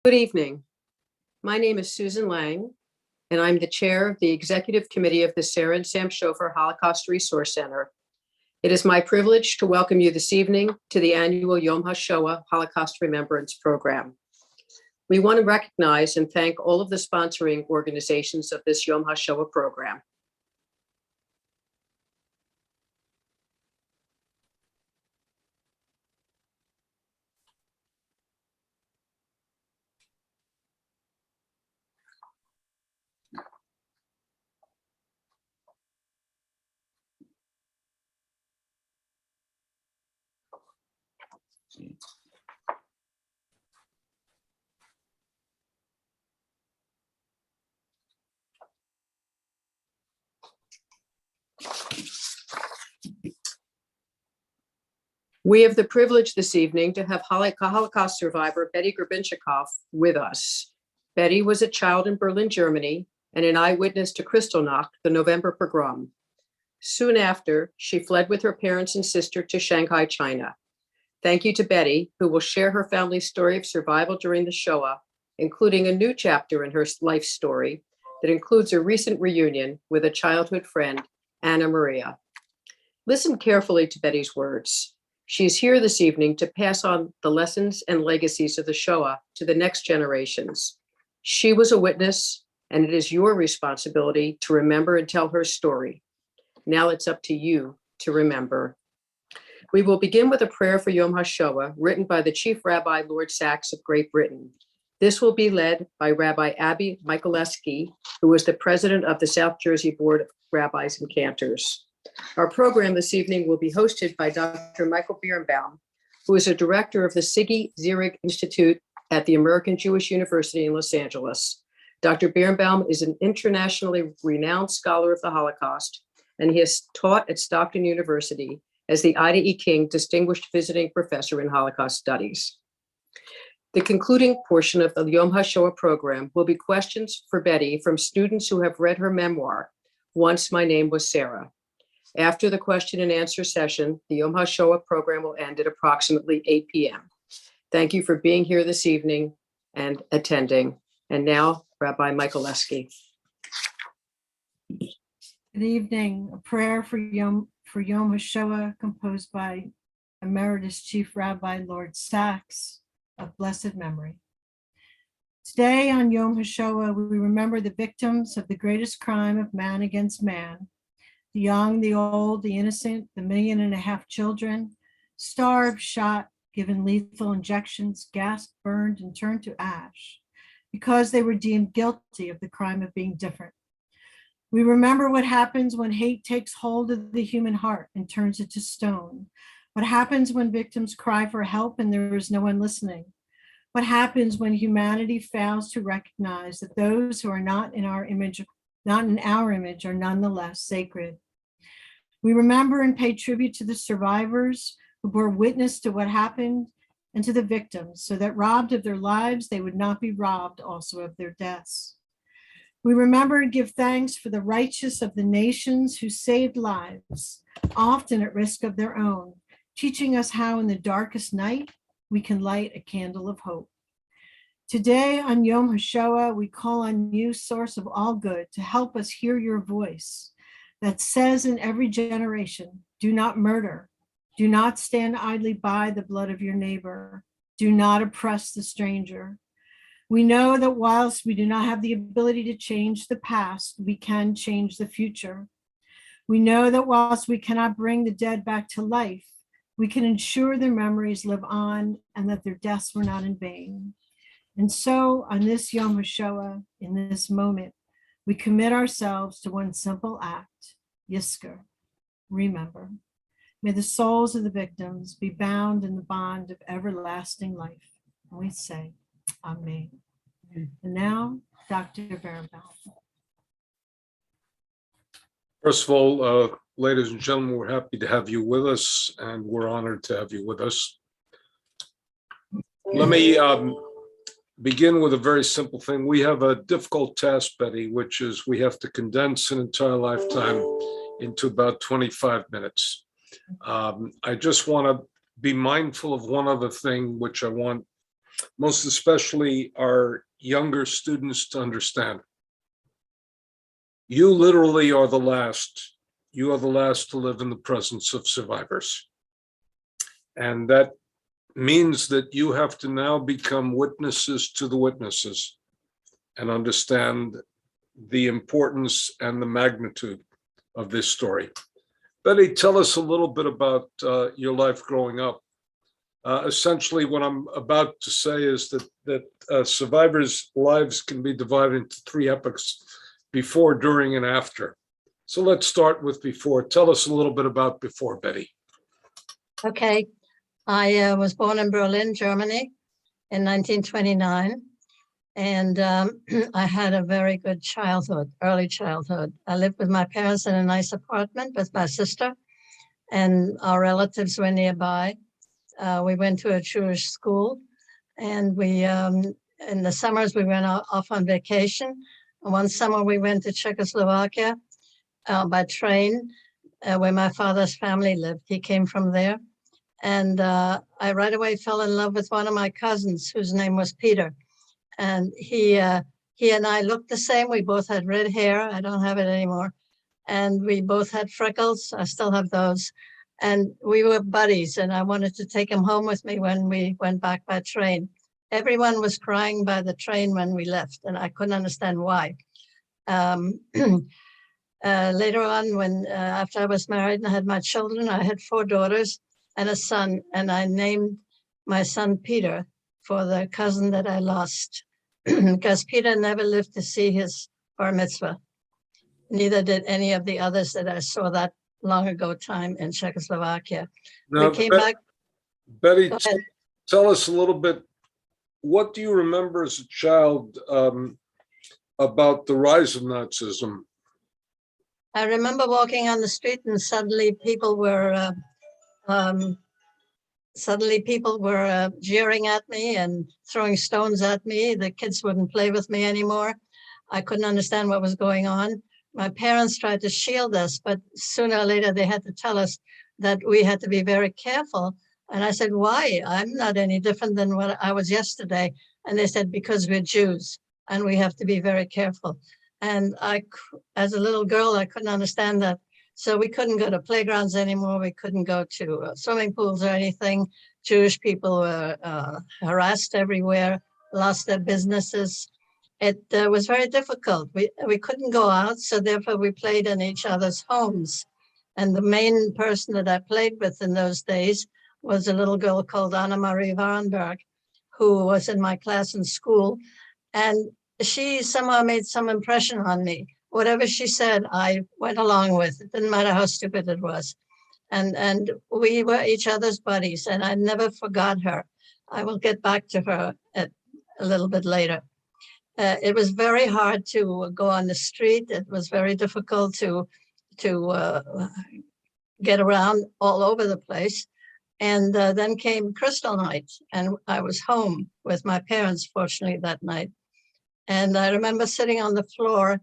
Good evening. My name is Susan Lang, and I'm the chair of the Executive Committee of the Sarah and Sam Schofer Holocaust Resource Center. It is my privilege to welcome you this evening to the annual Yom HaShoah Holocaust Remembrance Program. We want to recognize and thank all of the sponsoring organizations of this Yom HaShoah program. We have the privilege this evening to have Holocaust survivor Betty Grebenshchikov with us. Betty was a child in Berlin, Germany, and an eyewitness to Kristallnacht, the November pogrom. Soon after, she fled with her parents and sister to Shanghai, China. Thank you to Betty, who will share her family's story of survival during the Shoah, including a new chapter in her life story that includes a recent reunion with a childhood friend, Anna Maria. Listen carefully to Betty's words. She is here this evening to pass on the lessons and legacies of the Shoah to the next generations. She was a witness, and it is your responsibility to remember and tell her story. Now it's up to you to remember. We will begin with a prayer for Yom HaShoah, written by the Chief Rabbi Lord Sachs of Great Britain. This will be led by Rabbi Abby Michaleski, who is the president of the South Jersey Board of Rabbis and Cantors. Our program this evening will be hosted by Dr. Michael Birnbaum, who is a director of the Siggy Zirig Institute at the American Jewish University in Los Angeles. Dr. Birnbaum is an internationally renowned scholar of the Holocaust, and he has taught at Stockton University as the Ida E. King Distinguished Visiting Professor in Holocaust Studies. The concluding portion of the Yom HaShoah program will be questions for Betty from students who have read her memoir, Once My Name Was Sarah. After the question and answer session, the Yom HaShoah program will end at approximately 8 p.m. Thank you for being here this evening and attending. And now, Rabbi Michaleski. Good evening. A prayer for Yom HaShoah composed by Emeritus Chief Rabbi Lord Sachs of blessed memory. Today on Yom HaShoah, we remember the victims of the greatest crime of man against man. The young, the old, the innocent, the 1.5 million children, starved, shot, given lethal injections, gassed, burned, and turned to ash because they were deemed guilty of the crime of being different. We remember what happens when hate takes hold of the human heart and turns it to stone. What happens when victims cry for help and there is no one listening. What happens when humanity fails to recognize that those who are not in our image are nonetheless sacred. We remember and pay tribute to the survivors who bore witness to what happened and to the victims, so that robbed of their lives, they would not be robbed also of their deaths. We remember and give thanks for the righteous of the nations who saved lives, often at risk of their own, teaching us how in the darkest night we can light a candle of hope. Today on Yom HaShoah, we call on you, source of all good, to help us hear your voice that says in every generation, do not murder, do not stand idly by the blood of your neighbor, do not oppress the stranger. We know that whilst we do not have the ability to change the past, we can change the future. We know that whilst we cannot bring the dead back to life, we can ensure their memories live on and that their deaths were not in vain. And so on this Yom HaShoah, in this moment, we commit ourselves to one simple act, Yizkor, remember. May the souls of the victims be bound in the bond of everlasting life. And we say, Amen. And now, Dr. Birnbaum. First of all, ladies and gentlemen, we're happy to have you with us, and we're honored to have you with us. Let me begin with a very simple thing. We have a difficult task, Betty, which is we have to condense an entire lifetime into about 25 minutes. I just want to be mindful of one other thing, which I want most especially our younger students, to understand. You literally are the last. You are the last to live in the presence of survivors. And that means that you have to now become witnesses to the witnesses and understand the importance and the magnitude of this story. Betty, tell us a little bit about your life growing up. Essentially, what I'm about to say is that survivors' lives can be divided into 3 epochs: before, during, and after. So let's start with before. Tell us a little bit about before, Betty. Okay, I was born in Berlin, Germany in 1929. And I had a very good childhood, early childhood. I lived with my parents in a nice apartment with my sister, and our relatives were nearby. We went to a Jewish school, and we, in the summers, we went off on vacation. One summer we went to Czechoslovakia by train, where my father's family lived. He came from there. And I right away fell in love with one of my cousins, whose name was Peter. And he and I looked the same. We both had red hair. I don't have it anymore. And we both had freckles. I still have those. And we were buddies, and I wanted to take him home with me when we went back by train. Everyone was crying by the train when we left, and I couldn't understand why. Later on, when after I was married and I had my children, I had 4 daughters and a son, and I named my son Peter for the cousin that I lost, because Peter never lived to see his bar mitzvah. Neither did any of the others that I saw that long ago time in Czechoslovakia. Now, We came back. Betty, Go ahead. tell us a little bit. What do you remember as a child about the rise of Nazism? I remember walking on the street, and suddenly people were jeering at me and throwing stones at me. The kids wouldn't play with me anymore. I couldn't understand what was going on. My parents tried to shield us, but sooner or later they had to tell us that we had to be very careful. And I said, why? I'm not any different than what I was yesterday. And they said, because we're Jews and we have to be very careful. And as a little girl, I couldn't understand that. So we couldn't go to playgrounds anymore. We couldn't go to swimming pools or anything. Jewish people were harassed everywhere, lost their businesses. It was very difficult. We couldn't go out, so therefore we played in each other's homes. And the main person that I played with in those days was a little girl called Anna Marie Warenberg, who was in my class in school. And she somehow made some impression on me. Whatever she said, I went along with. It didn't matter how stupid it was. And we were each other's buddies, and I never forgot her. I will get back to her a little bit later. It was very hard to go on the street. It was very difficult to get around all over the place. And then came Crystal Night, and I was home with my parents, fortunately, that night. And I remember sitting on the floor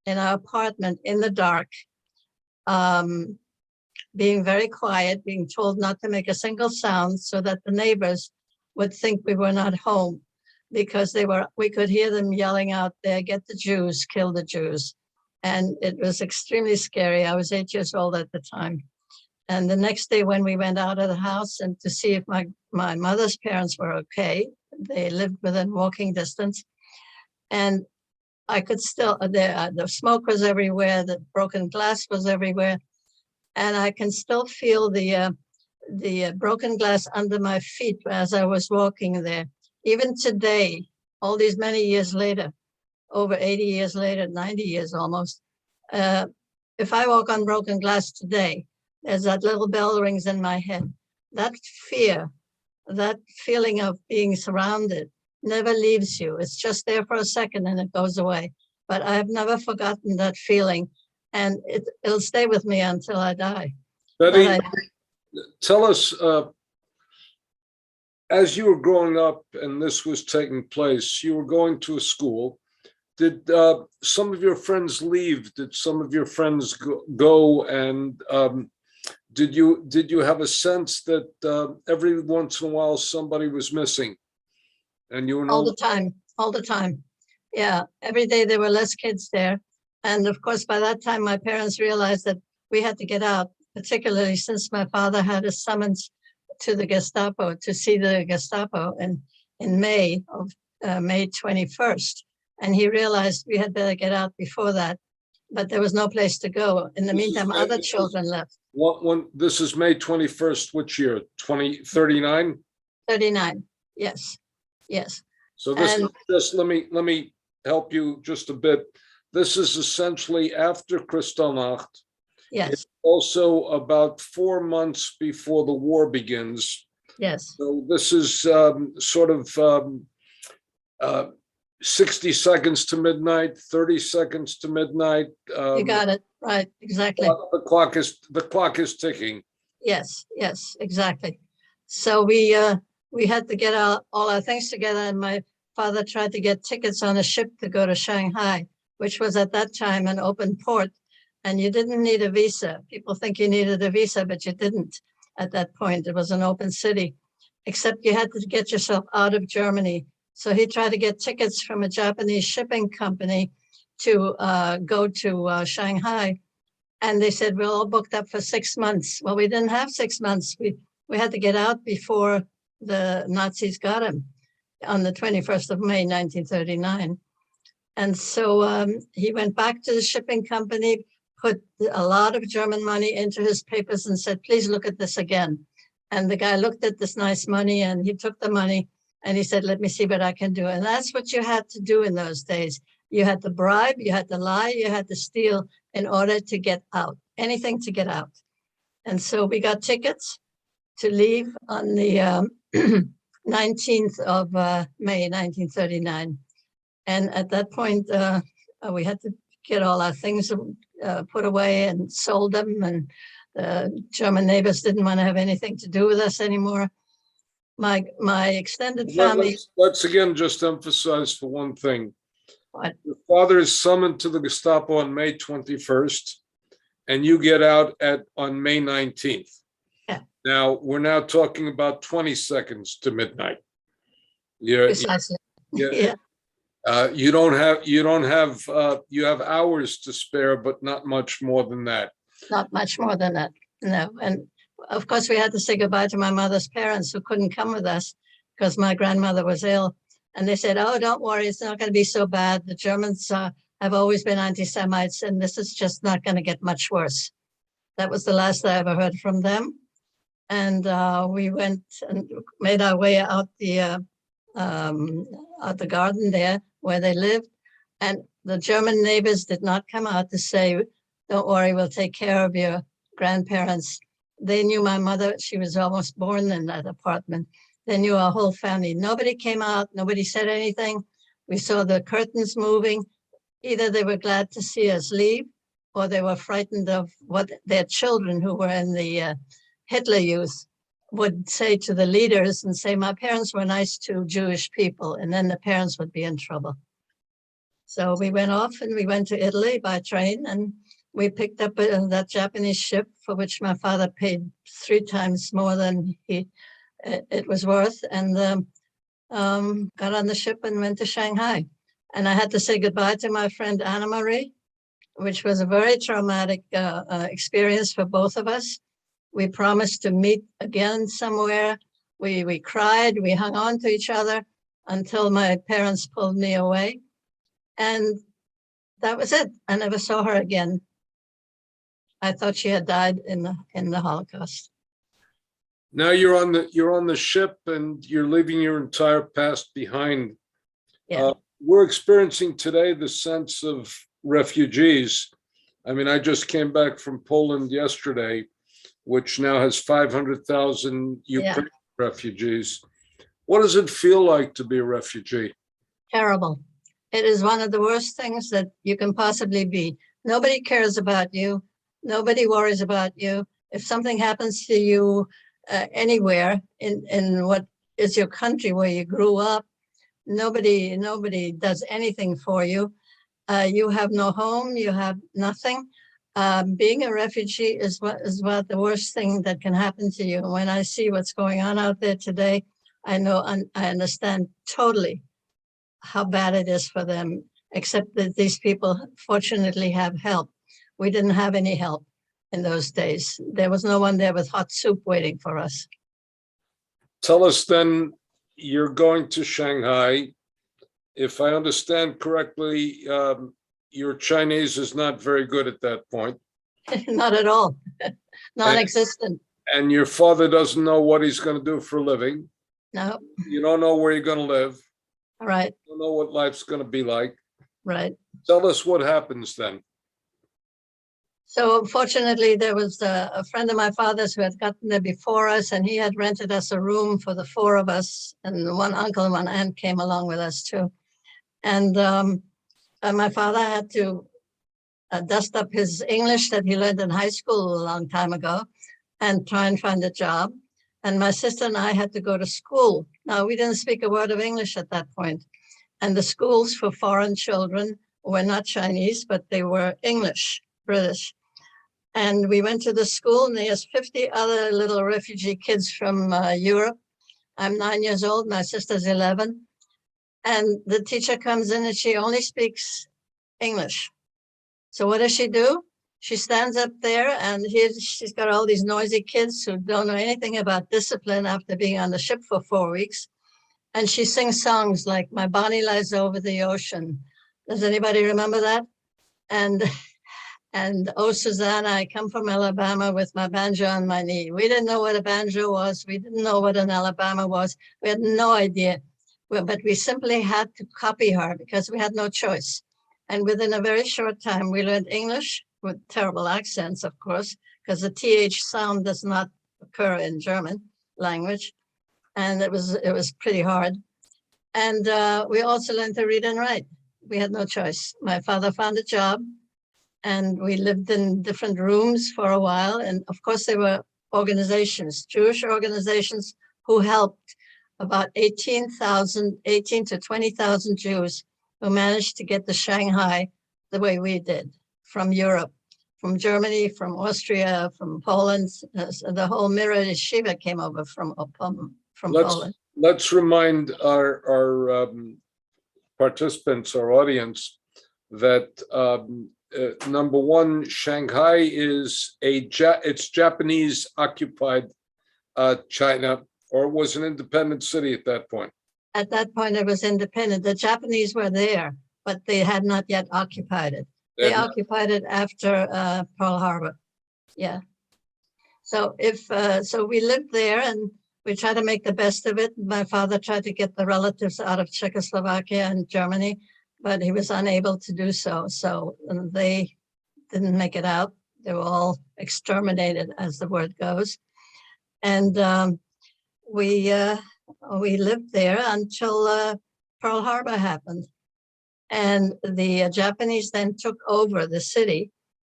in our apartment in the dark, being very quiet, being told not to make a single sound so that the neighbors would think we were not home, because we could hear them yelling out there, get the Jews, kill the Jews. And it was extremely scary. I was 8 years old at the time. And the next day when we went out of the house and to see if my mother's parents were okay, they lived within walking distance. And I could still, the smoke was everywhere, the broken glass was everywhere. And I can still feel the broken glass under my feet as I was walking there. Even today, all these many years later, over 80 years later, 90 years almost, if I walk on broken glass today, there's that little bell rings in my head. That fear, that feeling of being surrounded never leaves you. It's just there for a second and it goes away. But I have never forgotten that feeling, and it'll stay with me until I die. Betty, tell us, as you were growing up and this was taking place, you were going to a school. Did some of your friends leave? Did some of your friends go? And did you have a sense that every once in a while somebody was missing? And you were All no, the time, all the time. Yeah, every day there were less kids there. And of course, by that time, my parents realized that we had to get out, particularly since my father had a summons to the Gestapo to see the Gestapo in May of May 21st. And he realized we had better get out before that, but there was no place to go. In the This is meantime, May- other this is- children left, this is May 21st, which year? 2039? 39. Yes, yes. So this is And- just, let me help you just a bit. This is essentially after Kristallnacht. Yes, Also about 4 months before the war begins. yes, So this is sort of 60 seconds to midnight, 30 seconds to midnight. you got it. Right, exactly. The clock is ticking. Yes, yes, exactly. So we had to get all our things together, and my father tried to get tickets on a ship to go to Shanghai, which was at that time an open port, and you didn't need a visa. People think you needed a visa, but you didn't at that point. It was an open city, except you had to get yourself out of Germany. So he tried to get tickets from a Japanese shipping company to go to Shanghai. And they said, we're all booked up for 6 months. Well, we didn't have 6 months. We had to get out before the Nazis got him on the 21st of May, 1939. And so he went back to the shipping company, put a lot of German money into his papers and said, please look at this again. And the guy looked at this nice money and he took the money and he said, let me see what I can do. And that's what you had to do in those days. You had to bribe, you had to lie, you had to steal in order to get out, anything to get out. And so we got tickets to leave on the 19th of May, 1939. And at that point, we had to get all our things put away and sold them. And the German neighbors didn't want to have anything to do with us anymore. My extended family. Let's again just emphasize for one thing. What? Your father is summoned to the Gestapo on May 21st, and you get out on May 19th. Yeah. Now, we're now talking about 20 seconds to midnight. Precisely. Yeah. You have hours to spare, but not much more than that. Not much more than that. No. And of course, we had to say goodbye to my mother's parents who couldn't come with us because my grandmother was ill. And they said, oh, don't worry, it's not going to be so bad. The Germans have always been anti-Semites, and this is just not going to get much worse. That was the last I ever heard from them. And we went and made our way out the garden there where they lived. And the German neighbors did not come out to say, don't worry, we'll take care of your grandparents. They knew my mother. She was almost born in that apartment. They knew our whole family. Nobody came out. Nobody said anything. We saw the curtains moving. Either they were glad to see us leave, or they were frightened of what their children who were in the Hitler Youth would say to the leaders and say, my parents were nice to Jewish people, and then the parents would be in trouble. So we went off and we went to Italy by train, and we picked up that Japanese ship for which my father paid 3 times more than it was worth, and got on the ship and went to Shanghai. And I had to say goodbye to my friend Anna Marie, which was a very traumatic experience for both of us. We promised to meet again somewhere. We cried, we hung on to each other until my parents pulled me away. And that was it. I never saw her again. I thought she had died in the Holocaust. Now you're on the ship and you're leaving your entire past behind. Yeah. We're experiencing today the sense of refugees. I mean, I just came back from Poland yesterday, which now has 500,000 Ukrainian refugees. What does it feel like to be a refugee? Terrible. It is one of the worst things that you can possibly be. Nobody cares about you. Nobody worries about you. If something happens to you anywhere in what is your country where you grew up, nobody does anything for you. You have no home. You have nothing. Being a refugee is what the worst thing that can happen to you. When I see what's going on out there today, I know, and I understand totally how bad it is for them, except that these people fortunately have help. We didn't have any help in those days. There was no one there with hot soup waiting for us. Tell us then, you're going to Shanghai. If I understand correctly, your Chinese is not very good at that point. Not at all, non-existent. And your father doesn't know what he's going to do for a living. No, You don't know where you're going to live. right, You don't know what life's going to be like. right. Tell us what happens then. So fortunately, there was a friend of my father's who had gotten there before us, and he had rented us a room for the four of us, and one uncle and one aunt came along with us too. And my father had to dust up his English that he learned in high school a long time ago and try and find a job. And my sister and I had to go to school. Now, we didn't speak a word of English at that point. And the schools for foreign children were not Chinese, but they were English, British. And we went to the school, and there's 50 other little refugee kids from Europe. I'm 9 years old, my sister's 11. And the teacher comes in and she only speaks English. So what does she do? She stands up there, and she's got all these noisy kids who don't know anything about discipline after being on the ship for 4 weeks. And she sings songs like "My Bonnie Lies Over the Ocean." Does anybody remember that? And "Oh, Susanna, I come from Alabama with my banjo on my knee." We didn't know what a banjo was. We didn't know what an Alabama was. We had no idea. But we simply had to copy her because we had no choice. And within a very short time, we learned English with terrible accents, of course, because the TH sound does not occur in German language. And it was pretty hard. And we also learned to read and write. We had no choice. My father found a job, and we lived in different rooms for a while. And of course, there were organizations, Jewish organizations, who helped about 18 to 20,000 Jews who managed to get to Shanghai the way we did, from Europe, from Germany, from Austria, from Poland. The whole Mirror Yeshiva came over from Poland. Let's remind our participants, our audience, that number one, Shanghai is it's Japanese occupied China, or it was an independent city at that point. At that point, it was independent. The Japanese were there, but they had not yet occupied it. They occupied it after Pearl Harbor. Yeah. So so we lived there, and we tried to make the best of it. My father tried to get the relatives out of Czechoslovakia and Germany, but he was unable to do so. So they didn't make it out. They were all exterminated, as the word goes. And we lived there until Pearl Harbor happened. And the Japanese then took over the city.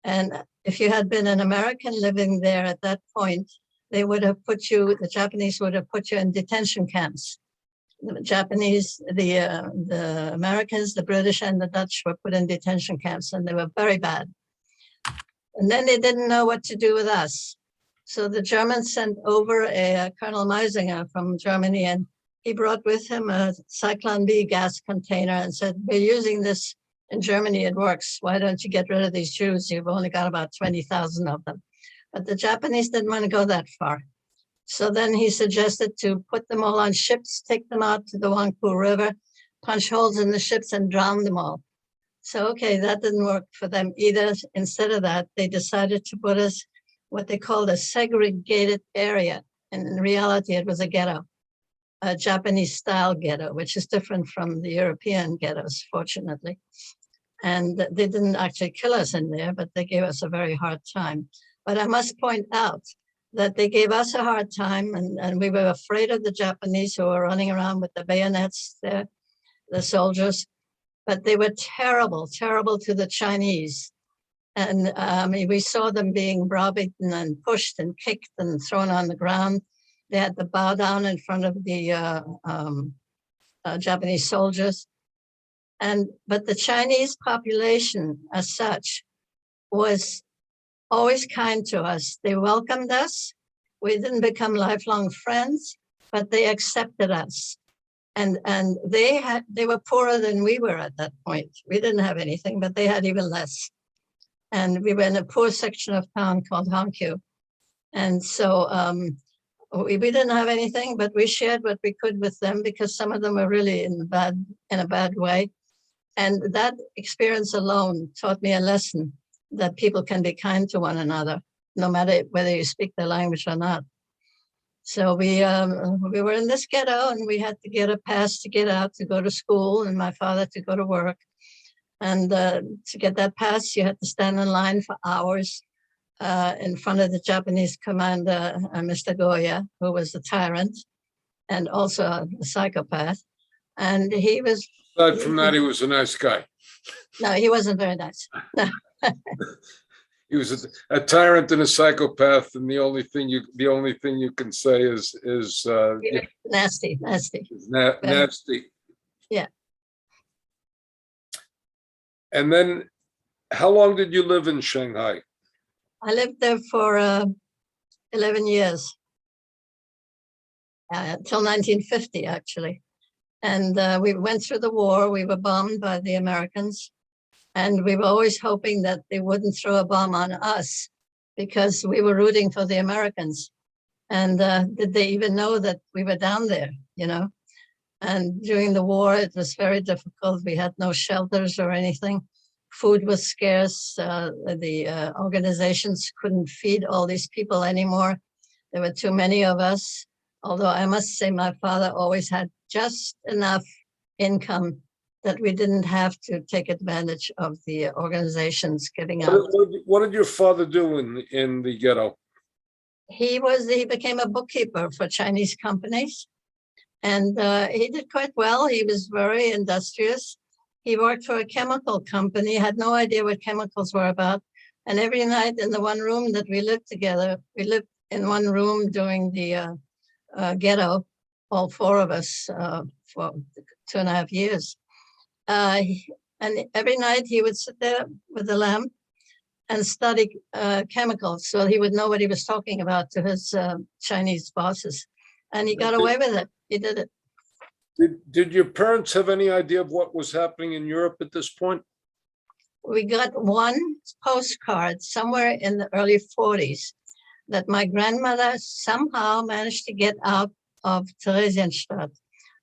And if you had been an American living there at that point, they would have the Japanese would have put you in detention camps. The Japanese, the Americans, the British, and the Dutch were put in detention camps, and they were very bad. And then they didn't know what to do with us. So the Germans sent over a Colonel Meisinger from Germany, and he brought with him a Zyklon B gas container and said, "We're using this in Germany, it works. Why don't you get rid of these Jews? You've only got about 20,000 of them." But the Japanese didn't want to go that far. So then he suggested to put them all on ships, take them out to the Huangpu River, punch holes in the ships and drown them all. So, okay, that didn't work for them either. Instead of that, they decided to put us what they called a segregated area. And in reality, it was a ghetto, a Japanese style ghetto, which is different from the European ghettos, fortunately. And they didn't actually kill us in there, but they gave us a very hard time. But I must point out that they gave us a hard time, and we were afraid of the Japanese who were running around with the bayonets, the soldiers, but they were terrible, terrible to the Chinese. And I mean, we saw them being browbeaten and pushed and kicked and thrown on the ground. They had to bow down in front of the Japanese soldiers. But the Chinese population as such was always kind to us. They welcomed us. We didn't become lifelong friends, but they accepted us. And they were poorer than we were at that point. We didn't have anything, but they had even less. And we were in a poor section of town called Hankyu. And so we didn't have anything, but we shared what we could with them because some of them were really in a bad way. And that experience alone taught me a lesson that people can be kind to one another, no matter whether you speak their language or not. So we were in this ghetto, and we had to get a pass to get out to go to school, and my father to go to work. And to get that pass, you had to stand in line for hours in front of the Japanese commander, Mr. Goya, who was a tyrant and also a psychopath. And he was. Aside from that, he was a nice guy. No, he wasn't very nice. No. He was a tyrant and a psychopath, and the only thing you can say is Nasty. nasty. Yeah. And then, how long did you live in Shanghai? I lived there for 11 years, till 1950, actually. And we went through the war. We were bombed by the Americans. And we were always hoping that they wouldn't throw a bomb on us because we were rooting for the Americans. And did they even know that we were down there, you know? And during the war, it was very difficult. We had no shelters or anything. Food was scarce. The organizations couldn't feed all these people anymore. There were too many of us. Although I must say my father always had just enough income that we didn't have to take advantage of the organizations giving out. What did your father do in the ghetto? He became a bookkeeper for Chinese companies, and he did quite well. He was very industrious. He worked for a chemical company, had no idea what chemicals were about. And every night in the one room that we lived together, we lived in one room during the ghetto, all four of us for 2.5 years. And every night he would sit there with a lamp and study chemicals, so he would know what he was talking about to his Chinese bosses. And he got away with it. He did it. Did your parents have any idea of what was happening in Europe at this point? We got one postcard somewhere in the early 40s that my grandmother somehow managed to get out of Theresienstadt.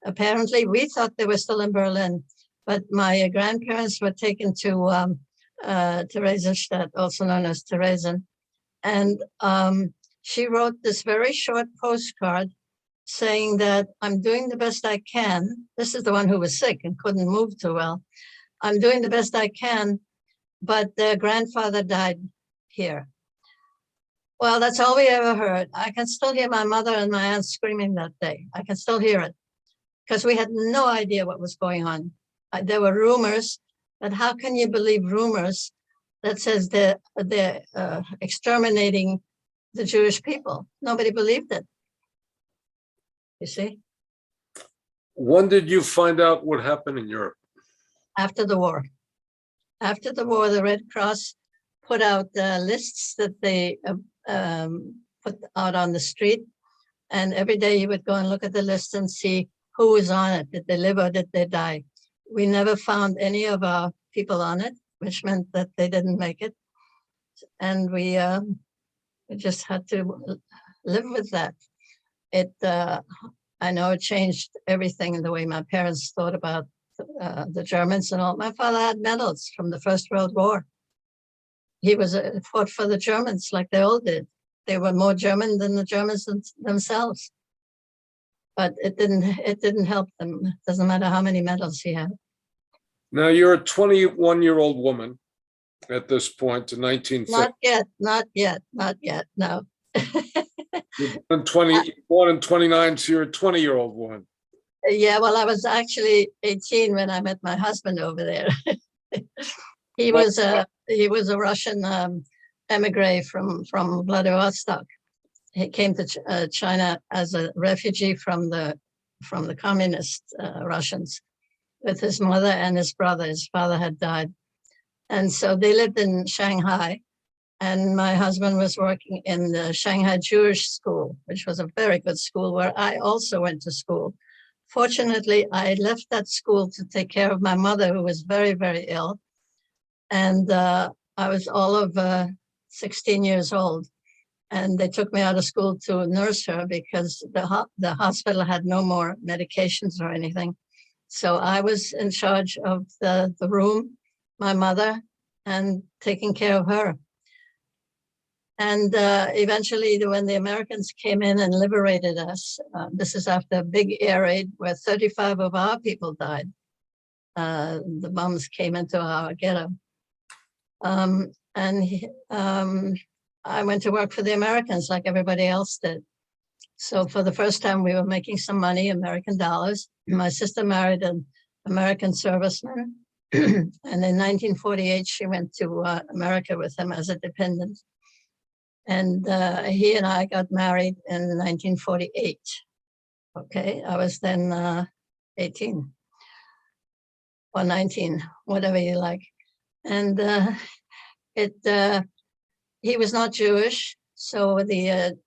Apparently, we thought they were still in Berlin, but my grandparents were taken to Theresienstadt, also known as Theresen. And she wrote this very short postcard saying that I'm doing the best I can. This is the one who was sick and couldn't move too well. I'm doing the best I can, but their grandfather died here. Well, that's all we ever heard. I can still hear my mother and my aunt screaming that day. I can still hear it because we had no idea what was going on. There were rumors, but how can you believe rumors that says they're exterminating the Jewish people? Nobody believed it. You see? When did you find out what happened in Europe? After the war. After the war, the Red Cross put out lists that they put out on the street. And every day you would go and look at the list and see who was on it. Did they live or did they die? We never found any of our people on it, which meant that they didn't make it. And we just had to live with that. I know it changed everything in the way my parents thought about the Germans and all. My father had medals from the First World War. He fought for the Germans like they all did. They were more German than the Germans themselves. But it didn't help them. It doesn't matter how many medals he had. Now you're a 21-year-old woman at this point in 1950. Not yet, no. You're born in 29, so you're a 20-year-old woman. Yeah, well, I was actually 18 when I met my husband over there. He was a Russian emigre from Vladivostok. He came to China as a refugee from the communist Russians with his mother and his brother. His father had died. And so they lived in Shanghai. And my husband was working in the Shanghai Jewish School, which was a very good school where I also went to school. Fortunately, I left that school to take care of my mother, who was very, very ill. And I was all of 16 years old. And they took me out of school to nurse her because the hospital had no more medications or anything. So I was in charge of the room, my mother, and taking care of her. And eventually, when the Americans came in and liberated us, this is after a big air raid where 35 of our people died. The bombs came into our ghetto. I went to work for the Americans like everybody else did. So for the first time, we were making some money, American dollars. My sister married an American serviceman. And in 1948, she went to America with him as a dependent. And he and I got married in 1948. Okay, I was then 18 or 19, whatever you like. And he was not Jewish, so the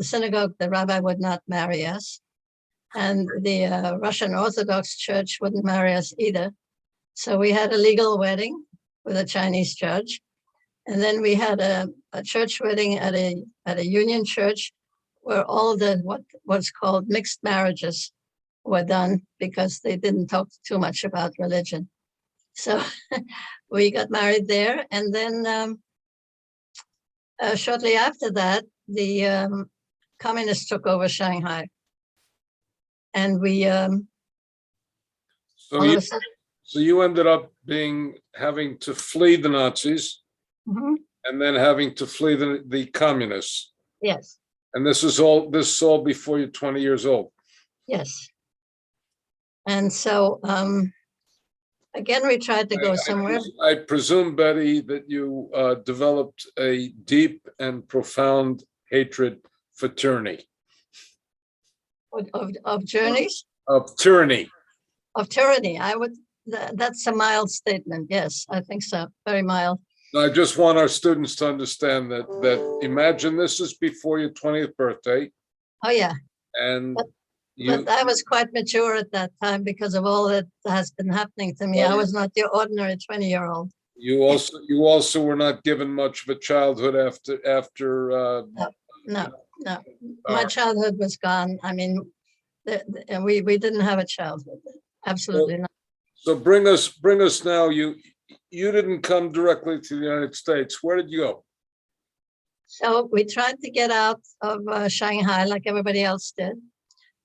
synagogue, the rabbi would not marry us. And the Russian Orthodox Church wouldn't marry us either. So we had a legal wedding with a Chinese judge. And then we had a church wedding at a union church where all the what's called mixed marriages were done because they didn't talk too much about religion. So we got married there. And then shortly after that, the communists took over Shanghai. And we So you ended up having to flee the Nazis. Mhm. And then having to flee the communists. Yes, And this is all before you're 20 years old. yes. And so again, we tried to go somewhere. I presume, Betty, that you developed a deep and profound hatred for tyranny. Of journeys, Of tyranny. of tyranny. That's a mild statement. Yes, I think so. Very mild. I just want our students to understand that imagine this is before your 20th birthday. Oh, yeah. And But I was quite mature at that time because of all that has been happening to me. I was not your ordinary 20-year-old. you also were not given much of a childhood after. No. My childhood was gone. I mean, we didn't have a childhood. Absolutely not. So bring us now. You didn't come directly to the United States. Where did you go? So we tried to get out of Shanghai like everybody else did.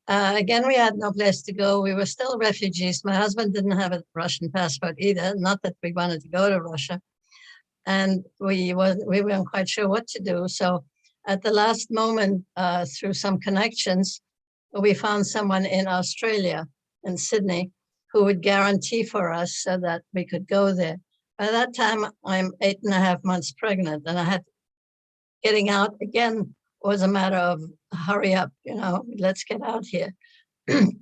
Again, we had no place to go. We were still refugees. My husband didn't have a Russian passport either. Not that we wanted to go to Russia. And we weren't quite sure what to do. So at the last moment, through some connections, we found someone in Australia, in Sydney, who would guarantee for us so that we could go there. By that time, I'm 8.5 months pregnant, and getting out again was a matter of hurry up, let's get out here.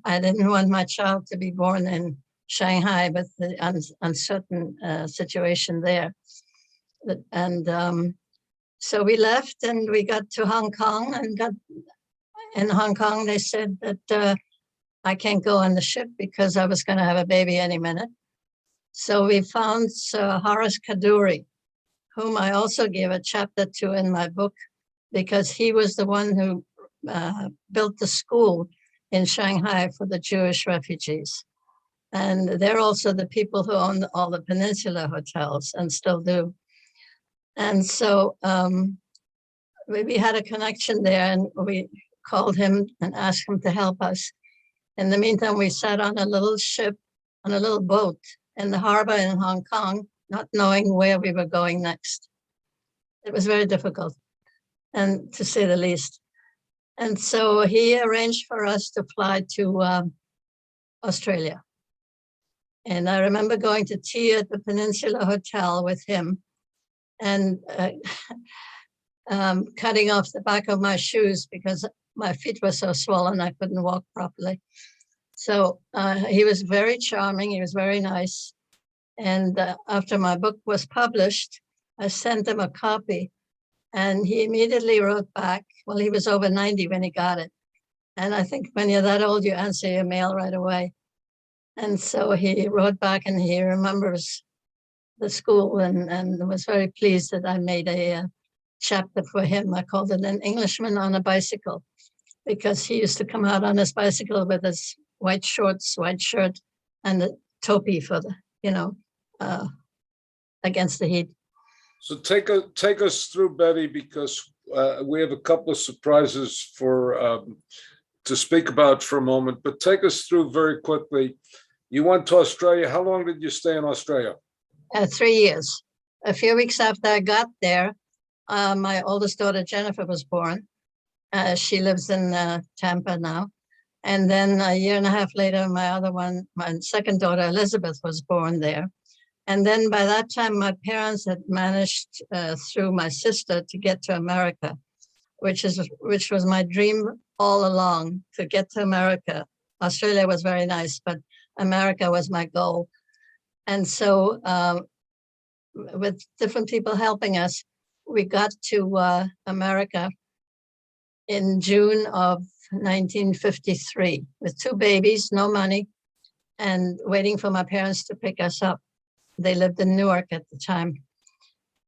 I didn't want my child to be born in Shanghai, but the uncertain situation there. And so we left and we got to Hong Kong, and in Hong Kong, they said that I can't go on the ship because I was going to have a baby any minute. So we found Horace Kadoorie, whom I also gave a chapter to in my book, because he was the one who built the school in Shanghai for the Jewish refugees. And they're also the people who own all the Peninsula hotels and still do. And so we had a connection there, and we called him and asked him to help us. In the meantime, we sat on a little ship, on a little boat in the harbor in Hong Kong, not knowing where we were going next. It was very difficult, and to say the least. And so he arranged for us to fly to Australia. And I remember going to tea at the Peninsula Hotel with him and cutting off the back of my shoes because my feet were so swollen I couldn't walk properly. So he was very charming. He was very nice. And after my book was published, I sent him a copy And he immediately wrote back. Well, he was over 90 when he got it. And I think when you're that old, you answer your mail right away. And so he wrote back and he remembers the school and was very pleased that I made a chapter for him. I called it An Englishman on a Bicycle, because he used to come out on his bicycle with his white shorts, white shirt, and a topi for the, against the heat. So take us through, Betty, because we have a couple of surprises to speak about for a moment, but take us through very quickly. You went to Australia. How long did you stay in Australia? 3 years. A few weeks after I got there, my oldest daughter, Jennifer, was born. She lives in Tampa now. And then a year and a half later, my second daughter, Elizabeth, was born there. And then by that time, my parents had managed through my sister to get to America, which was my dream all along, to get to America. Australia was very nice, but America was my goal. And so with different people helping us, we got to America in June of 1953 with 2 babies, no money, and waiting for my parents to pick us up. They lived in Newark at the time.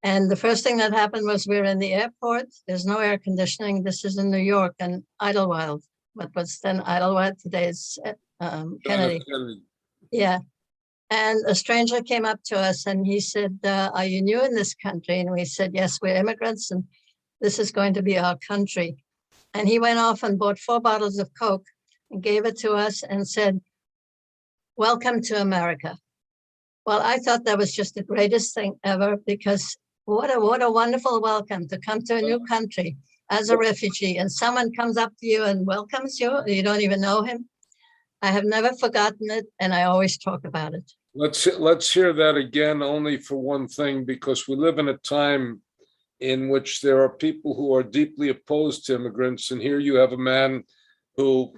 And the first thing that happened was we were in the airport. There's no air conditioning. This is in New York and Idlewild. What was then Idlewild, today is Kennedy. Yeah. And a stranger came up to us and he said, are you new in this country? And we said, yes, we're immigrants and this is going to be our country. And he went off and bought 4 bottles of Coke and gave it to us and said, welcome to America. Well, I thought that was just the greatest thing ever, because what a wonderful welcome to come to a new country as a refugee, and someone comes up to you and welcomes you. You don't even know him. I have never forgotten it, and I always talk about it. Let's hear that again, only for one thing, because we live in a time in which there are people who are deeply opposed to immigrants, and here you have a man who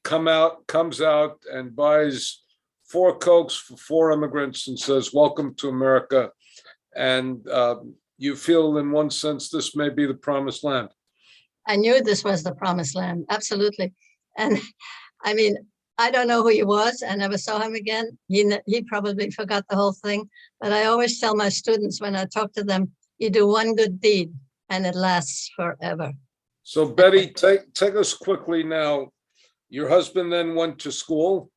comes out and buys 4 Cokes for 4 immigrants and says, welcome to America. And you feel in one sense this may be the promised land. I knew this was the promised land, absolutely. And I mean, I don't know who he was. I never saw him again. He probably forgot the whole thing. But I always tell my students when I talk to them, you do one good deed and it lasts forever. So Betty, take us quickly now. Your husband then went to school?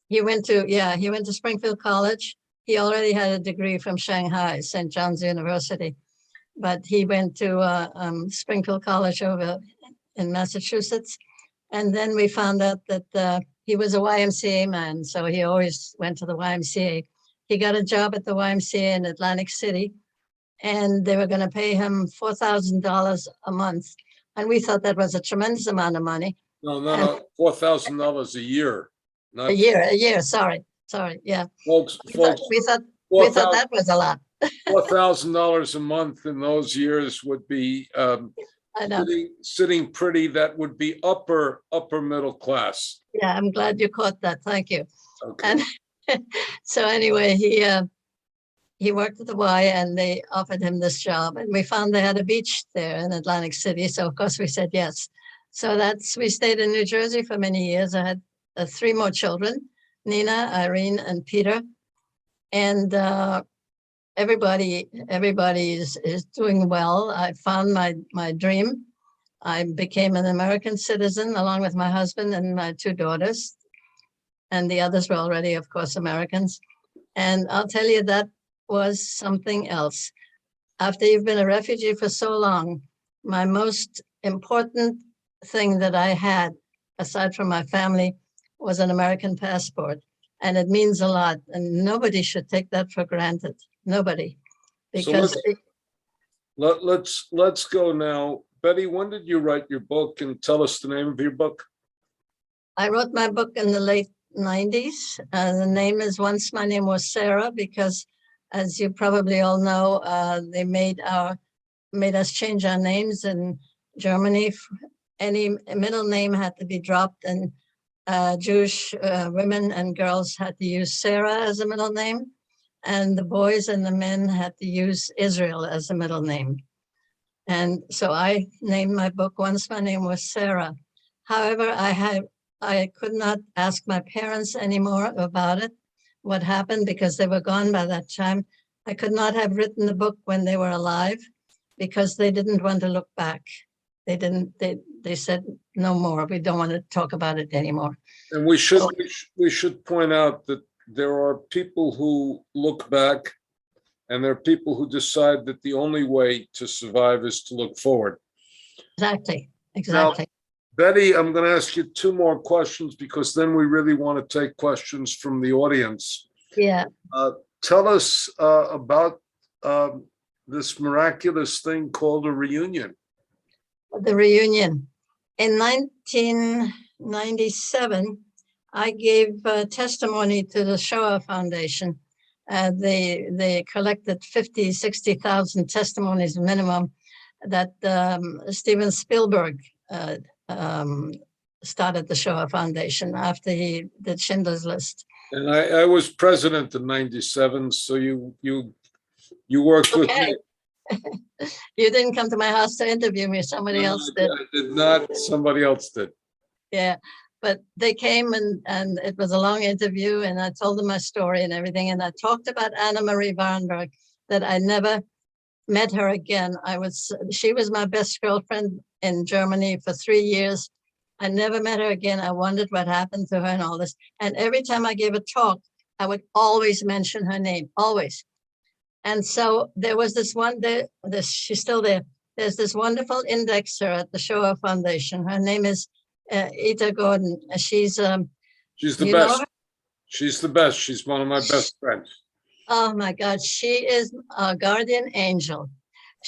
He went to Springfield College. He already had a degree from Shanghai, St. John's University. But he went to Springfield College over in Massachusetts. And then we found out that he was a YMCA man, so he always went to the YMCA. He got a job at the YMCA in Atlantic City, and they were going to pay him $4,000 a month. And we thought that was a tremendous amount of money. No, $4,000 a year. Not a year, sorry, yeah. Folks, we thought that was a lot. $4,000 a month in those years would be I know. Sitting pretty. That would be upper middle class. Yeah, I'm glad you caught that. Thank you. Okay. And so anyway, he worked at the Y and they offered him this job, and we found they had a beach there in Atlantic City. So of course we said yes. So we stayed in New Jersey for many years. I had 3 more children, Nina, Irene, and Peter. And everybody is doing well. I found my dream. I became an American citizen along with my husband and my 2 daughters. And the others were already, of course, Americans. And I'll tell you, that was something else. After you've been a refugee for so long, my most important thing that I had, aside from my family, was an American passport. And it means a lot. And nobody should take that for granted. Nobody. Because let's go now. Betty, when did you write your book, and tell us the name of your book? I wrote my book in the late 90s. The name is Once My Name Was Sarah, because as you probably all know, they made us change our names in Germany. Any middle name had to be dropped, and Jewish women and girls had to use Sarah as a middle name, and the boys and the men had to use Israel as a middle name. And so I named my book, Once My Name Was Sarah. However, I could not ask my parents anymore about it, what happened, because they were gone by that time. I could not have written the book when they were alive because they didn't want to look back. They said, no more. We don't want to talk about it anymore. And we should point out that there are people who look back, and there are people who decide that the only way to survive is to look forward. Exactly. Betty, I'm going to ask you two more questions because then we really want to take questions from the audience. Yeah. Tell us about this miraculous thing called a reunion. The reunion. In 1997, I gave testimony to the Shoah Foundation. They collected 60,000 testimonies minimum that Steven Spielberg started the Shoah Foundation after he did Schindler's List. And I was president in 97, so you worked with me. You didn't come to my house to interview me, somebody else did. I did not, somebody else did. Yeah, but they came and it was a long interview and I told them my story and everything. And I talked about Anna Marie Warenberg, that I never met her again. She was my best girlfriend in Germany for 3 years. I never met her again. I wondered what happened to her and all this. And every time I gave a talk, I would always mention her name, always. And so there was this one day, she's still there. There's this wonderful indexer at the Shoah Foundation. Her name is Ita Gordon. She's the best. She's the best. She's one of my best friends. Oh my God, she is a guardian angel.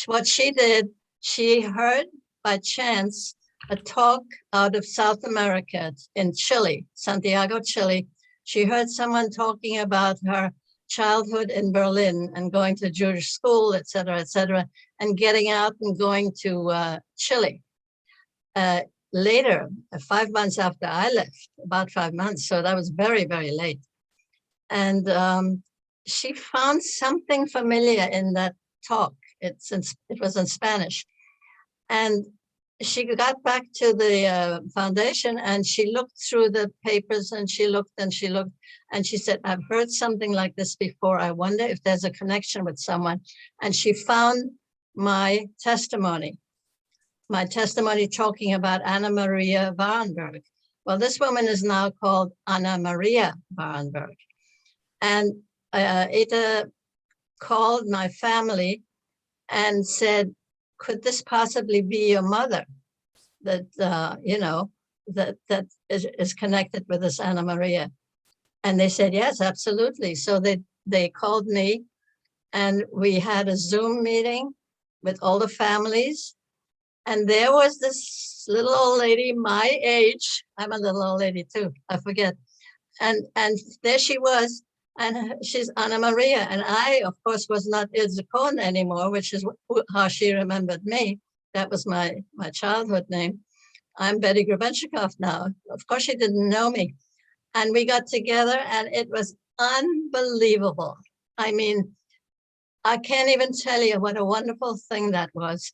What she did, she heard by chance a talk out of South America in Chile, Santiago, Chile. She heard someone talking about her childhood in Berlin and going to Jewish school, et cetera, and getting out and going to Chile. Later, 5 months after I left, about 5 months, so that was very, very late. And she found something familiar in that talk. It was in Spanish. And she got back to the foundation and she looked through the papers and she looked and she looked and she said, I've heard something like this before. I wonder if there's a connection with someone. And she found my testimony talking about Anna Maria Warenberg. Well, this woman is now called Anna Maria Warenberg. And Ita called my family and said, could this possibly be your mother that, that is connected with this Anna Maria? And they said, yes, absolutely. So they called me and we had a Zoom meeting with all the families. And there was this little old lady, my age. I'm a little old lady too, I forget. And there she was. And she's Anna Maria. And I, of course, was not Ilse Kohn anymore, which is how she remembered me. That was my childhood name. I'm Betty Grebenshikoff now. Of course, she didn't know me. And we got together and it was unbelievable. I mean, I can't even tell you what a wonderful thing that was.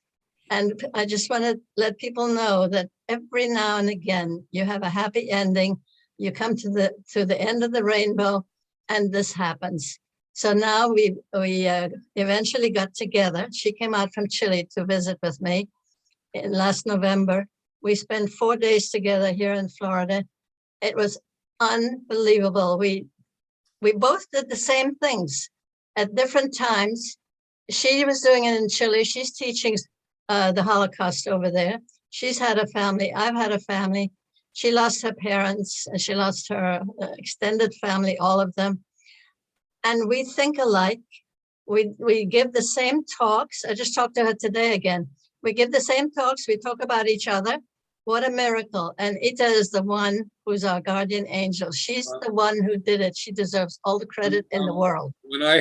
And I just want to let people know that every now and again, you have a happy ending. You come to the end of the rainbow. And this happens. So now we eventually got together. She came out from Chile to visit with me in last November. We spent 4 days together here in Florida. It was unbelievable. We both did the same things at different times. She was doing it in Chile. She's teaching the Holocaust over there. She's had a family. I've had a family. She lost her parents and she lost her extended family, all of them. And we think alike. We give the same talks. I just talked to her today again. We give the same talks. We talk about each other. What a miracle. And Ita is the one who's our guardian angel. She's the one who did it. She deserves all the credit in the world. When I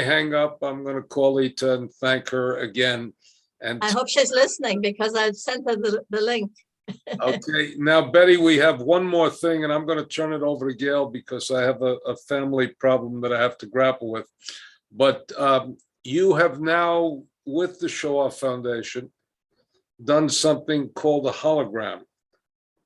hang up, I'm going to call Ita and thank her again. And I hope she's listening because I've sent her the link. Okay, now, Betty, we have one more thing, and I'm going to turn it over to Gail because I have a family problem that I have to grapple with. But you have now with the Shoah Foundation, done something called a hologram.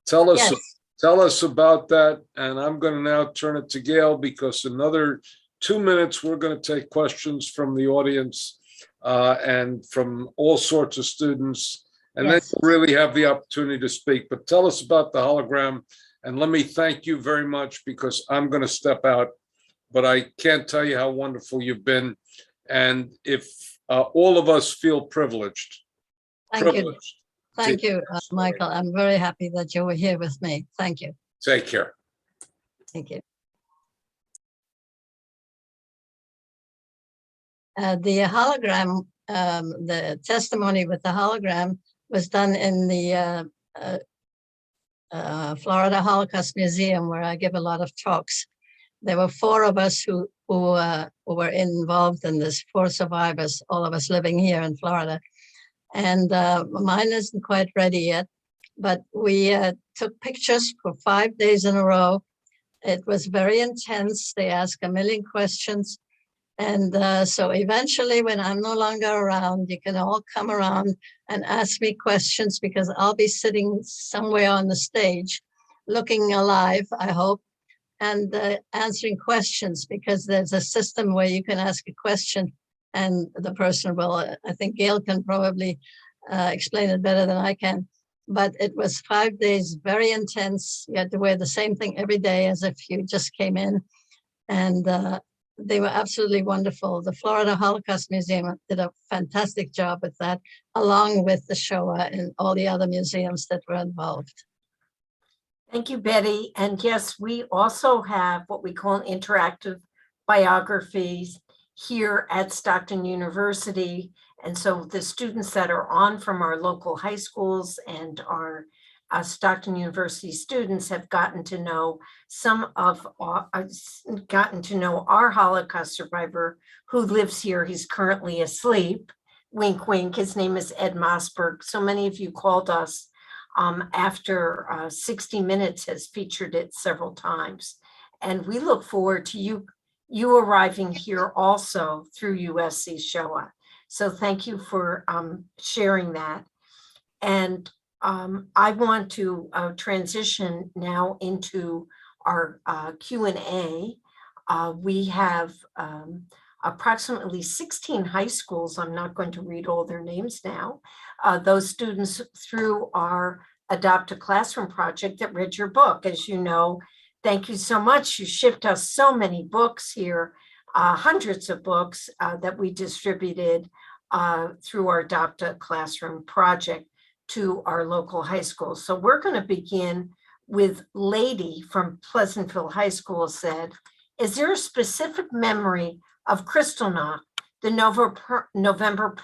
Tell us, Yes. tell us about that. And I'm going to now turn it to Gail, because another 2 minutes, we're going to take questions from the audience and from all sorts of students. And then Yes. you'll really have the opportunity to speak. But tell us about the hologram. And let me thank you very much, because I'm going to step out, but I can't tell you how wonderful you've been. And if all of us feel privileged. Thank you. Thank you, Michael. I'm very happy that you were here with me. Thank you. Take care. Thank you. The hologram, the testimony with the hologram was done in the Florida Holocaust Museum, where I give a lot of talks. There were 4 of us who were involved in this, 4 survivors, all of us living here in Florida. And mine isn't quite ready yet, but we took pictures for 5 days in a row. It was very intense. They asked a million questions. And so eventually, when I'm no longer around, you can all come around and ask me questions, because I'll be sitting somewhere on the stage, looking alive, I hope, and answering questions, because there's a system where you can ask a question and the person will, I think Gail can probably explain it better than I can. But it was 5 days, very intense. You had to wear the same thing every day as if you just came in. And they were absolutely wonderful. The Florida Holocaust Museum did a fantastic job with that, along with the Shoah and all the other museums that were involved. Thank you, Betty. And yes, we also have what we call interactive biographies here at Stockton University. And so the students that are on from our local high schools and our Stockton University students have gotten to know our Holocaust survivor who lives here. He's currently asleep. Wink, wink. His name is Ed Mossberg. So many of you called us after 60 Minutes has featured it several times. And we look forward to you arriving here also through USC Shoah. So thank you for sharing that. And I want to transition now into our Q&A. We have approximately 16 high schools. I'm not going to read all their names now. Those students through our Adopt a Classroom project that read your book. As you know, thank you so much. You shipped us so many books here, hundreds of books that we distributed through our Adopt a Classroom project to our local high schools. So we're going to begin with Lady from Pleasantville High School said, is there a specific memory of Kristallnacht, the November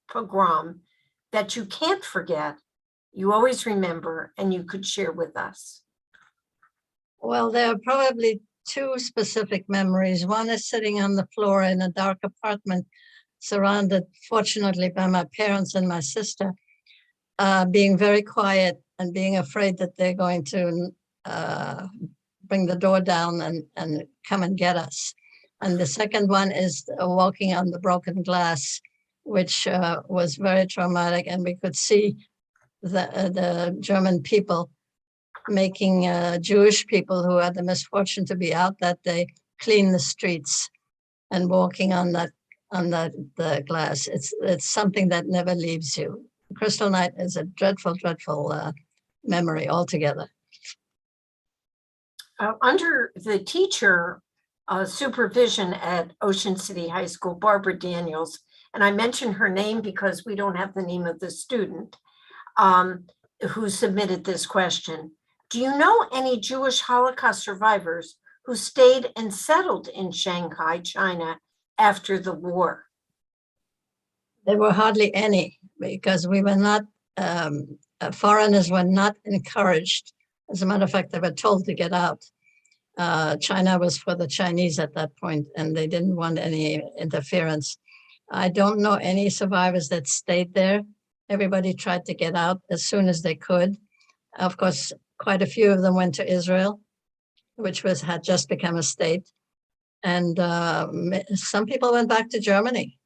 pogrom, that you can't forget, you always remember, and you could share with us? Well, there are probably 2 specific memories. One is sitting on the floor in a dark apartment, surrounded, fortunately, by my parents and my sister, being very quiet and being afraid that they're going to bring the door down and come and get us. And the second one is walking on the broken glass, which was very traumatic. And we could see the German people making Jewish people who had the misfortune to be out that day clean the streets and walking on the glass. It's something that never leaves you. Kristallnacht is a dreadful, dreadful memory altogether. Under the teacher supervision at Ocean City High School, Barbara Daniels, and I mention her name because we don't have the name of the student who submitted this question. Do you know any Jewish Holocaust survivors who stayed and settled in Shanghai, China after the war? There were hardly any, because we were not, foreigners were not encouraged. As a matter of fact, they were told to get out. China was for the Chinese at that point, and they didn't want any interference. I don't know any survivors that stayed there. Everybody tried to get out as soon as they could. Of course, quite a few of them went to Israel, which had just become a state. And some people went back to Germany,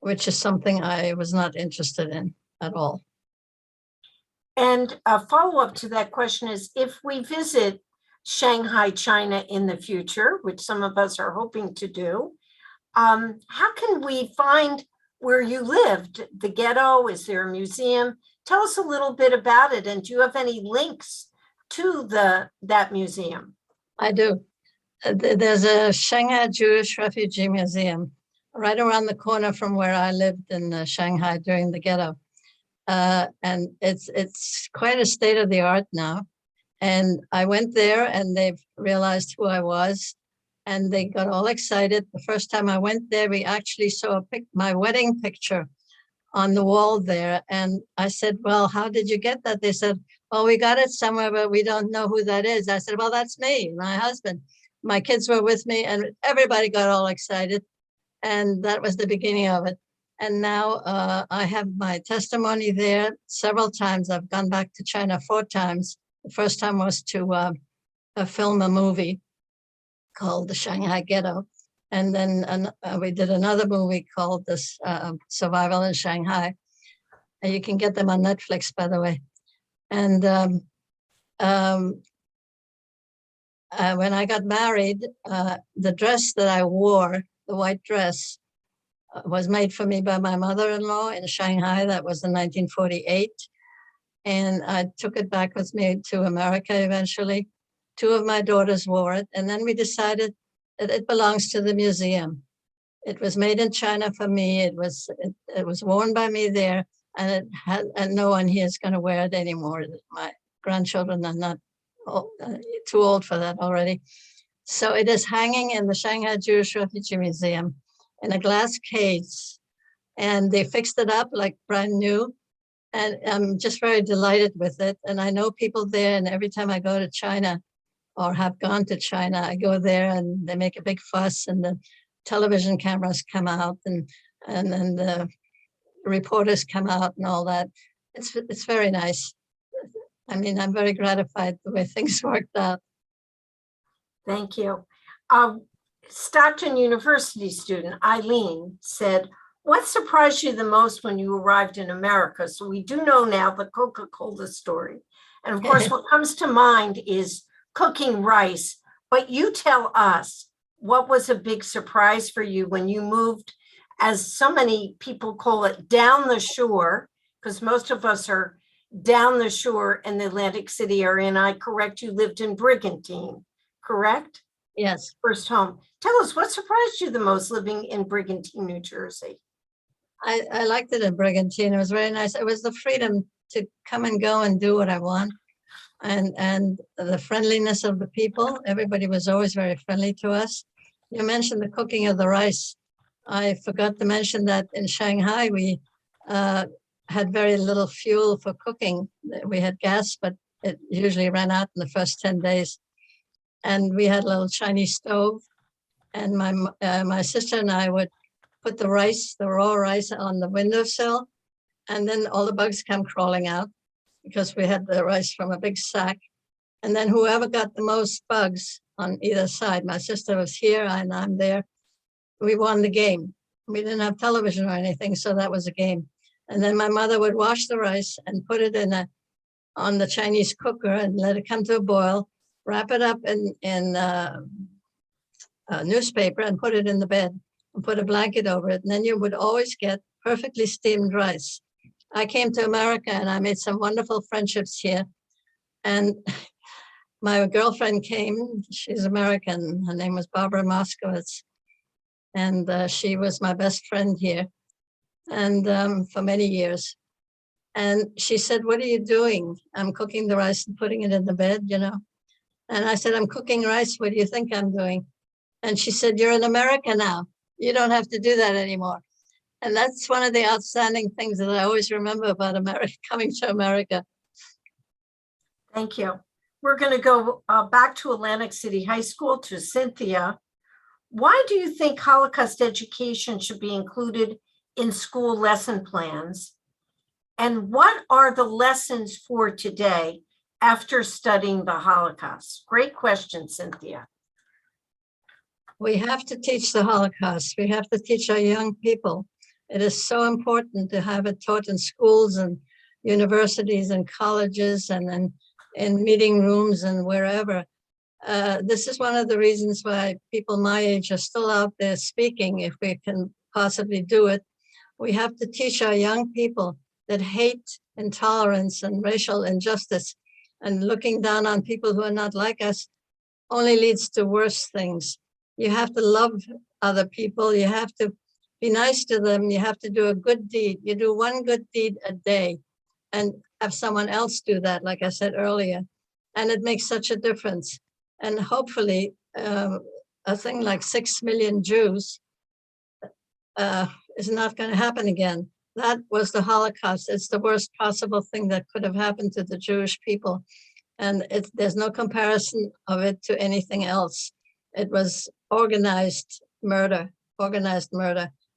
which is something I was not interested in at all. And a follow-up to that question is, if we visit Shanghai, China in the future, which some of us are hoping to do, how can we find where you lived? The ghetto? Is there a museum? Tell us a little bit about it. And do you have any links to that museum? I do. There's a Shanghai Jewish Refugee Museum right around the corner from where I lived in Shanghai during the ghetto. And it's quite a state of the art now. And I went there and they've realized who I was and they got all excited. The first time I went there, we actually saw my wedding picture on the wall there. And I said, well, how did you get that? They said, well, we got it somewhere, but we don't know who that is. I said, well, that's me, my husband. My kids were with me and everybody got all excited. And that was the beginning of it. And now I have my testimony there several times. I've gone back to China 4 times. The first time was to film a movie called The Shanghai Ghetto. And then we did another movie called this Survival in Shanghai. And you can get them on Netflix, by the way. And when I got married, the dress that I wore, the white dress, was made for me by my mother-in-law in Shanghai. That was in 1948. And I took it back with me to America eventually. 2 of my daughters wore it. And then we decided that it belongs to the museum. It was made in China for me. It was worn by me there. And no one here is going to wear it anymore. My grandchildren are not too old for that already. So it is hanging in the Shanghai Jewish Refugee Museum in a glass case, and they fixed it up like brand new. And I'm just very delighted with it. And I know people there, and every time I go to China or have gone to China, I go there and they make a big fuss and the television cameras come out and then the reporters come out and all that. It's very nice. I mean, I'm very gratified the way things worked out. Thank you. Stockton University student Eileen said, what surprised you the most when you arrived in America? So we do know now the Coca-Cola story. And of course, what comes to mind is cooking rice. But you tell us, what was a big surprise for you when you moved, as so many people call it, down the shore, because most of us are down the shore in the Atlantic City area. And I correct, you lived in Brigantine, correct? Yes. First home. Tell us, what surprised you the most living in Brigantine, New Jersey? I liked it in Brigantine. It was very nice. It was the freedom to come and go and do what I want. And the friendliness of the people. Everybody was always very friendly to us. You mentioned the cooking of the rice. I forgot to mention that in Shanghai, we had very little fuel for cooking. We had gas, but it usually ran out in the first 10 days. And we had a little Chinese stove. And my sister and I would put the raw rice on the windowsill. And then all the bugs come crawling out because we had the rice from a big sack. And then whoever got the most bugs on either side, my sister was here and I'm there, we won the game. We didn't have television or anything, so that was a game. And then my mother would wash the rice and put it on the Chinese cooker and let it come to a boil, wrap it up in a newspaper and put it in the bed and put a blanket over it. And then you would always get perfectly steamed rice. I came to America and I made some wonderful friendships here. And my girlfriend came, she's American. Her name was Barbara Moskowitz. And she was my best friend here and for many years. And she said, what are you doing? I'm cooking the rice and putting it in the bed, you know. And I said, I'm cooking rice. What do you think I'm doing? And she said, you're in America now. You don't have to do that anymore. And that's one of the outstanding things that I always remember about America, coming to America. Thank you. We're going to go back to Atlantic City High School to Cynthia. Why do you think Holocaust education should be included in school lesson plans? And what are the lessons for today after studying the Holocaust? Great question, Cynthia. We have to teach the Holocaust. We have to teach our young people It is so important to have it taught in schools and universities and colleges and in meeting rooms and wherever. This is one of the reasons why people my age are still out there speaking, if we can possibly do it. We have to teach our young people that hate, intolerance, and racial injustice and looking down on people who are not like us only leads to worse things. You have to love other people. You have to be nice to them. You have to do a good deed. You do one good deed a day and have someone else do that, like I said earlier. And it makes such a difference. And hopefully, a thing like 6 million Jews is not going to happen again. That was the Holocaust. It's the worst possible thing that could have happened to the Jewish people. And there's no comparison of it to anything else. It was organized murder.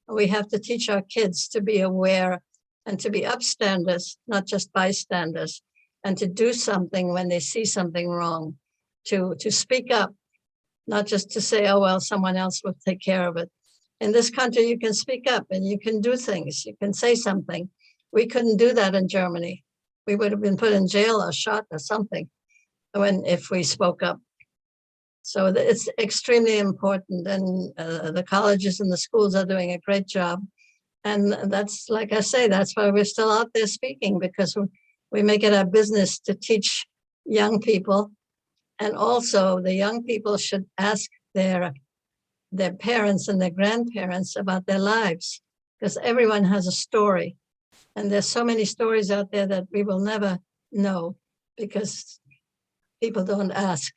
We have to teach our kids to be aware and to be upstanders, not just bystanders, and to do something when they see something wrong, to speak up, not just to say, oh, well, someone else will take care of it. In this country, you can speak up and you can do things. You can say something. We couldn't do that in Germany. We would have been put in jail or shot or something if we spoke up. So it's extremely important, and the colleges and the schools are doing a great job. And that's, like I say, that's why we're still out there speaking, because we make it our business to teach young people. And also the young people should ask their parents and their grandparents about their lives, because everyone has a story. And there's so many stories out there that we will never know because people don't ask.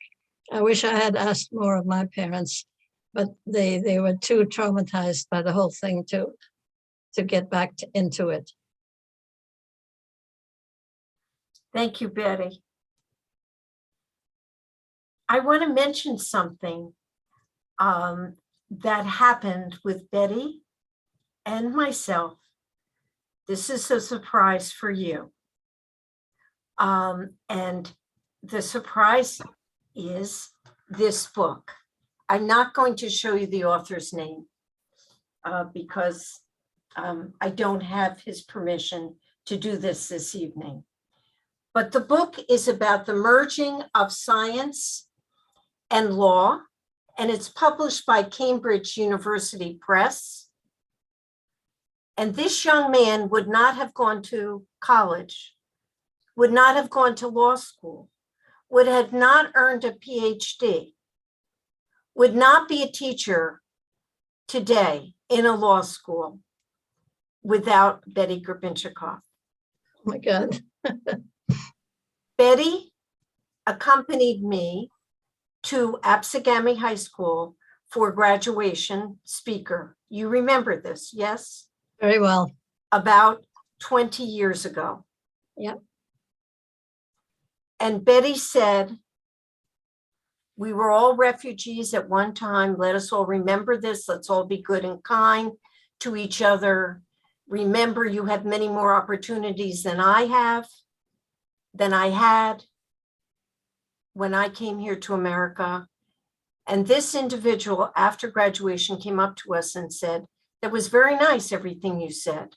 I wish I had asked more of my parents, but they were too traumatized by the whole thing to get back into it. Thank you, Betty. I want to mention something that happened with Betty and myself. This is a surprise for you. And the surprise is this book. I'm not going to show you the author's name because I don't have his permission to do this evening. But the book is about the merging of science and law, and it's published by Cambridge University Press. And this young man would not have gone to college, would not have gone to law school, would have not earned a PhD, would not be a teacher today in a law school without Betty Grbincikov. Oh my God. Betty accompanied me to Apsagami High School for graduation speaker. You remember this, yes? Very well. About 20 years ago. Yep. And Betty said, we were all refugees at one time. Let us all remember this. Let's all be good and kind to each other. Remember, you have many more opportunities than I had when I came here to America. And this individual, after graduation, came up to us and said, that was very nice, everything you said.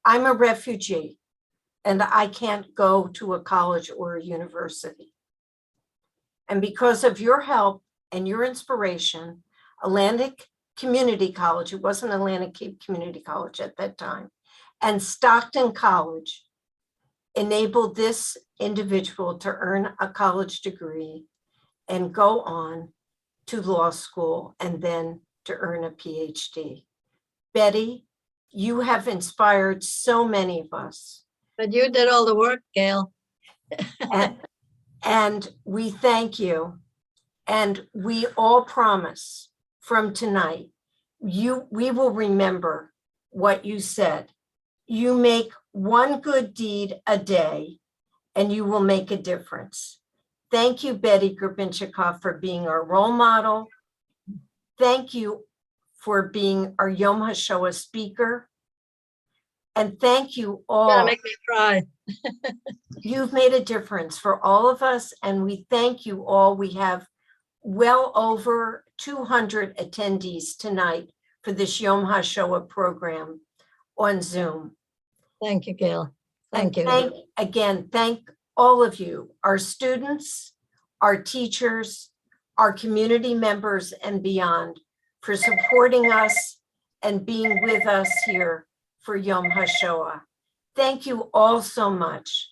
I'm a refugee and I can't go to a college or a university. And because of your help and your inspiration, Atlantic Community College, it wasn't Atlantic Cape Community College at that time, and Stockton College enabled this individual to earn a college degree and go on to law school and then to earn a PhD. Betty, you have inspired so many of us. But you did all the work, Gail. And we thank you. And we all promise from tonight, we will remember what you said. You make one good deed a day and you will make a difference. Thank you, Betty Grbincikov, for being our role model. Thank you for being our Yom HaShoah speaker. And thank you all. You're gonna make me cry. You've made a difference for all of us, and we thank you all. We have well over 200 attendees tonight for this Yom HaShoah program. on Zoom. Thank you, Gail. And Thank you. thank all of you, our students, our teachers, our community members and beyond for supporting us and being with us here for Yom HaShoah. Thank you all so much.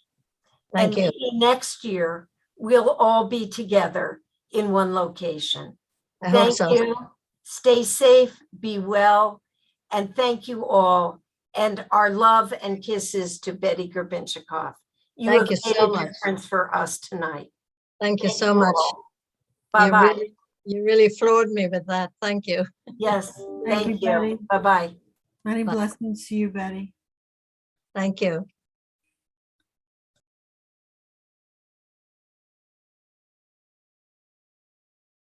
Thank And you. maybe next year, we'll all be together in one location. I hope Thank so. you. Stay safe, be well, and thank you all. And our love and kisses to Betty Gerbinchikoff. You Thank have you made so a much. difference for us tonight. Thank you Thank so much. all. Bye-bye. You really floored me with that. Thank you. Yes, Thank you, thank Betty. you. Bye-bye. Many Bye. blessings to you, Betty. Thank you.